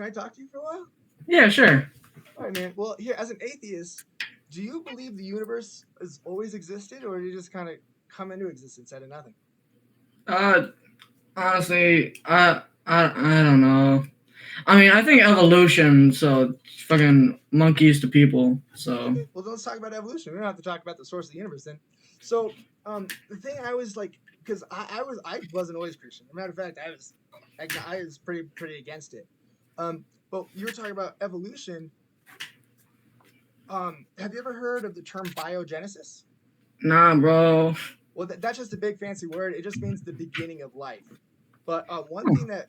can I talk to you for a while? Yeah, sure. All right, man. Well, here, as an atheist, do you believe the universe has always existed, or did it just kind of come into existence out of nothing? Uh, honestly, I don't know. I mean, I think evolution. So fucking monkeys to people. So Okay, well, let's talk about evolution. We don't have to talk about the source of the universe then. So, the thing I was like, because I wasn't always Christian. As a matter of fact, I was pretty against it. But you were talking about evolution. Have you ever heard of the term biogenesis? nah, bro. Well, that's just a big fancy word. It just means the beginning of life. But one thing that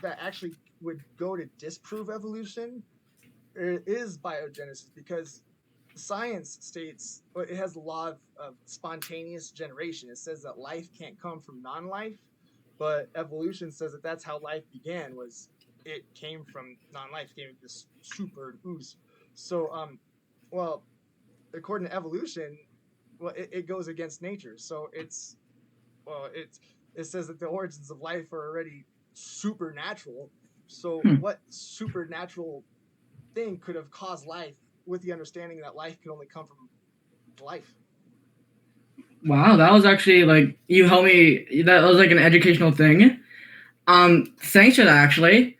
actually would go to disprove evolution is biogenesis, because science states, well, it has the law of spontaneous generation. It says that life can't come from non-life, but evolution says that that's how life began. Was it came from non-life, came this super ooze. So, well, according to evolution, well, it goes against nature. So it says that the origins of life are already supernatural. So, Hmm. what supernatural thing could have caused life, with the understanding that life can only come from life? Wow, that was actually like you helped me. That was like an educational thing. Thanks for that actually.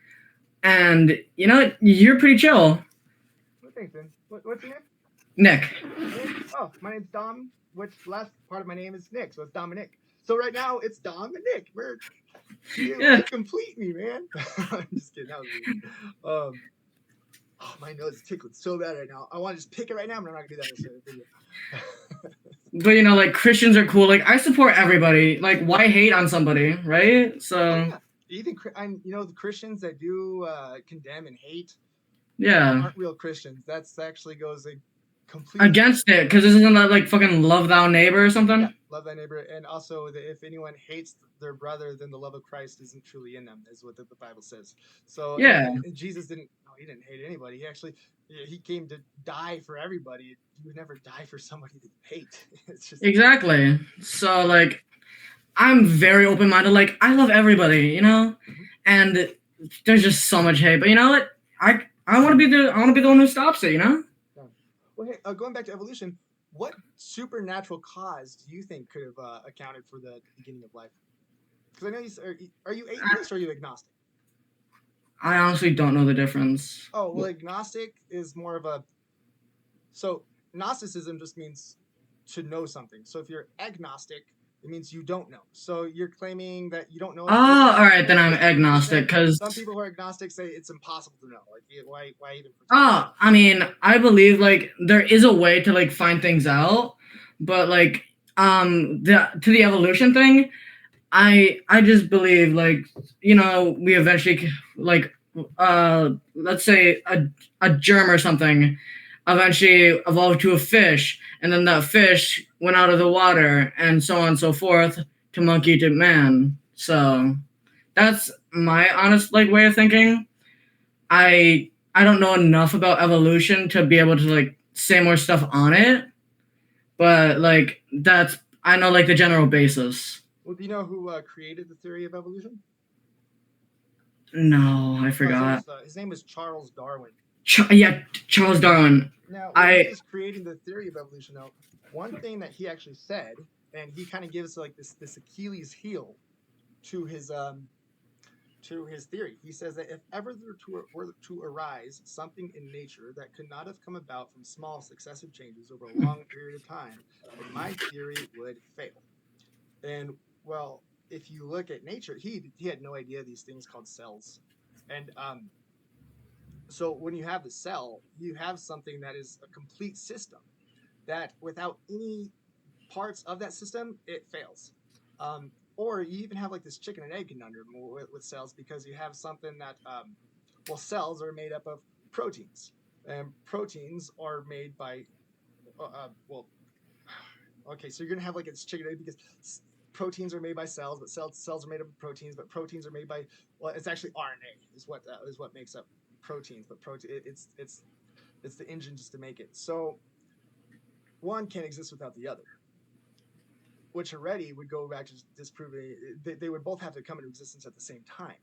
And you know, you're pretty chill, What thanks, man? What's your name? Nick. Nick? Oh, my name's Dom, which last part of my name is Nick, so it's Dominic. So right now it's Dom and Nick. You Yeah, like complete me, man. I'm just kidding. That was weird. Um, oh, my nose is tickling so bad right now. I want to just pick it right now, but I'm not gonna do that in this video. but you know, like Christians are cool. Like I support everybody. Like why hate on somebody, right? Oh So yeah, even the Christians that do condemn and hate yeah, aren't real Christians. That's actually goes completely against it because isn't that like fucking love thou neighbor or yeah, something? love thy neighbor, and also that if anyone hates their brother, then the love of Christ isn't truly in them, is what the Bible says. So yeah, Yeah, and Jesus didn't. No, he didn't hate anybody. He actually, yeah, he came to die for everybody. You would never die for somebody that you hate. It's just exactly. So like I'm very open minded. Like I love everybody, you know, mhm. and there's just so much hate. But you know what? I want to be the one who stops it. You know? Yeah. Well, hey, going back to evolution, what supernatural cause do you think could have accounted for the beginning of life? Because I know are you atheist or are you agnostic? I honestly don't know the difference. Oh well, agnostic is more of a so Gnosticism just means to know something. So if you're agnostic, it means you don't know. So you're claiming that you don't know if this Oh, is all right, then I'm yeah. Because agnostic. Cause some people who are agnostic say it's impossible to know. Like why even pretend? I mean, I believe like there is a way to like find things out, but like the to the evolution thing, I just believe like you know we eventually like let's say a germ or something eventually evolved to a fish, and then that fish went out of the water, and so on and so forth to monkey to man. So that's my honest like way of thinking. I don't know enough about evolution to be able to like say more stuff on it, but like that's I know like the general basis. Well, do you know who created the theory of evolution? No, I Oh, forgot. his name is Charles Darwin. Yeah, Charles Darwin. Now, when he I was creating the theory of evolution, though, one thing that he actually said, and he kind of gives like this Achilles heel to his theory. He says that if ever there were to arise something in nature that could not have come about from small successive changes over a long period of time, then my theory would fail. And well, if you look at nature, he had no idea these things called cells. And so when you have the cell, you have something that is a complete system that without any parts of that system, it fails. Or you even have like this chicken and egg conundrum with cells, because you have something that, well, cells are made up of proteins, and proteins are made by, well, okay, so you're gonna have like this chicken and egg because proteins are made by cells, but cells are made up of proteins, but proteins are made by, well, it's actually RNA is what makes up proteins, but protein it's the engine just to make it. So one can't exist without the other, which already would go back to disproving they would both have to come into existence at the same time.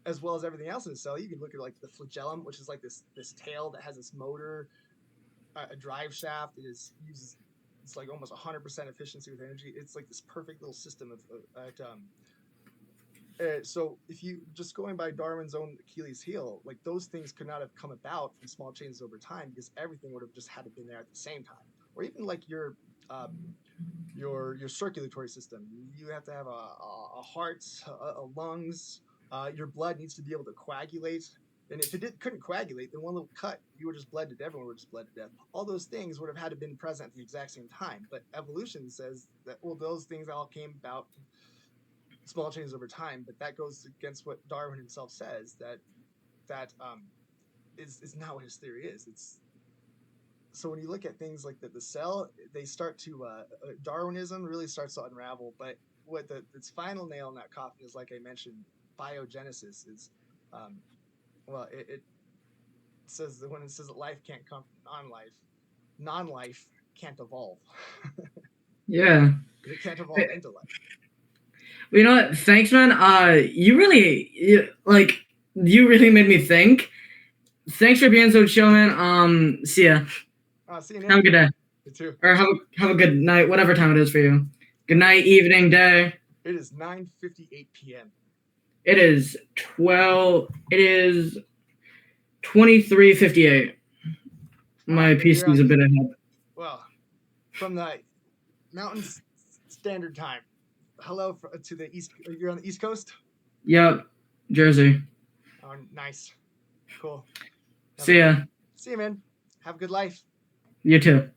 as well as everything else in the cell. You can look at like the flagellum, which is like this tail that has this motor, a drive shaft. It is uses it's like almost 100% efficiency with energy. It's like this perfect little system of so if you just going by Darwin's own Achilles heel, like those things could not have come about from small changes over time because everything would have just had to been there at the same time. Or even like your circulatory system, you have to have a heart, a lungs. Your blood needs to be able to coagulate. And if it couldn't coagulate, then one little cut, you were just bled to death. Everyone would just bled to death. All those things would have had to been present at the exact same time. But evolution says that, well, those things all came about small changes over time, but that goes against what Darwin himself says that is not what his theory is. It's so when you look at things like the cell, they start to Darwinism really starts to unravel. But what its final nail in that coffin is, like I mentioned, biogenesis is, well, it says that when it says that life can't come from non-life can't evolve. Yeah. It can't evolve into life. You know what? Thanks, man. You really made me think. Thanks for being so chill, man. See ya. See you, Nick. Have a good day. You too. Or have a good night, whatever time it is for you. Good night, evening, day. It is 9:58 p.m. It is 23:58. My PC's a bit ahead. Well, from the Mountain Standard Time. Hello to the East. You're on the East Coast? Yep. Jersey. Oh, nice. Cool. See ya. See you, man. Have a good life. You too.